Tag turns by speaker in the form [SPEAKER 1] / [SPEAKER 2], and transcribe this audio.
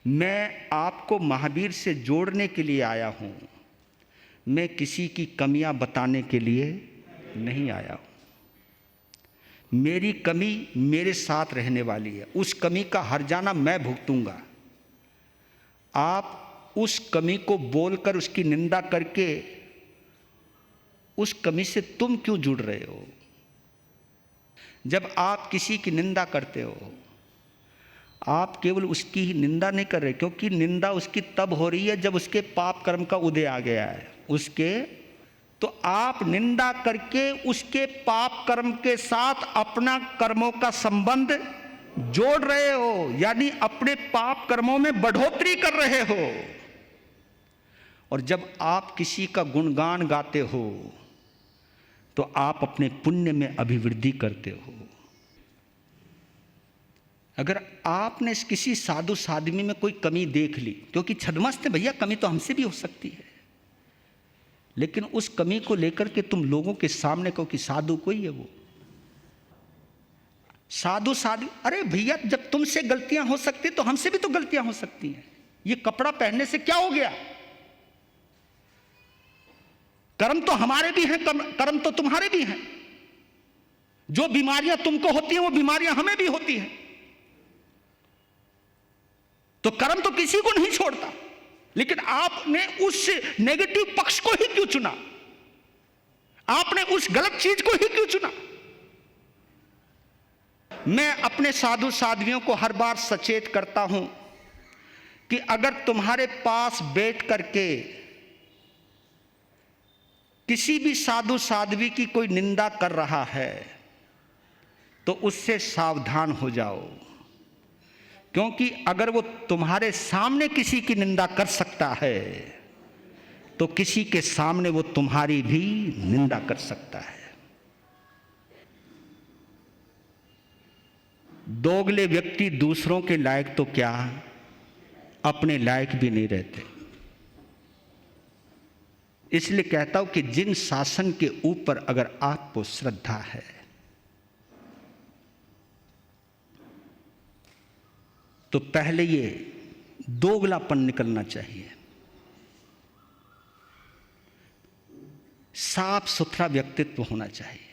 [SPEAKER 1] मैं आपको महावीर से जोड़ने के लिए आया हूँ, मैं किसी की कमियां बताने के लिए नहीं आया हूँ। मेरी कमी मेरे साथ रहने वाली है, उस कमी का हर्जाना मैं भुगतूंगा। आप उस कमी को बोलकर उसकी निंदा करके उस कमी से तुम क्यों जुड़ रहे हो? जब आप किसी की निंदा करते हो, आप केवल उसकी ही निंदा नहीं कर रहे, क्योंकि निंदा उसकी तब हो रही है जब उसके पाप कर्म का उदय आ गया है उसके। तो आप निंदा करके उसके पाप कर्म के साथ अपना कर्मों का संबंध जोड़ रहे हो, यानी अपने पाप कर्मों में बढ़ोतरी कर रहे हो। और जब आप किसी का गुणगान गाते हो तो आप अपने पुण्य में अभिवृद्धि करते हो। अगर आपने किसी साधु साध्वी में कोई कमी देख ली, क्योंकि छद्मस्त है भैया, कमी तो हमसे भी हो सकती है, लेकिन उस कमी को लेकर के तुम लोगों के सामने कहो कि साधु कोई है वो साधु साधु, अरे भैया जब तुमसे गलतियां हो सकती तो हमसे भी तो गलतियां हो सकती हैं। ये कपड़ा पहनने से क्या हो गया? कर्म तो हमारे भी हैं, कर्म तो तुम्हारे भी हैं। जो बीमारियां तुमको होती हैं वो बीमारियां हमें भी होती हैं। तो कर्म तो किसी को नहीं छोड़ता, लेकिन आपने उस नेगेटिव पक्ष को ही क्यों चुना? आपने उस गलत चीज को ही क्यों चुना? मैं अपने साधु साध्वियों को हर बार सचेत करता हूं कि अगर तुम्हारे पास बैठ करके किसी भी साधु साध्वी की कोई निंदा कर रहा है तो उससे सावधान हो जाओ, क्योंकि अगर वो तुम्हारे सामने किसी की निंदा कर सकता है तो किसी के सामने वो तुम्हारी भी निंदा कर सकता है। दोगले व्यक्ति दूसरों के लायक तो क्या, अपने लायक भी नहीं रहते। इसलिए कहता हूं कि जिन शासन के ऊपर अगर आपको श्रद्धा है तो पहले ये दोगलापन निकलना चाहिए। साफ सुथरा व्यक्तित्व होना चाहिए।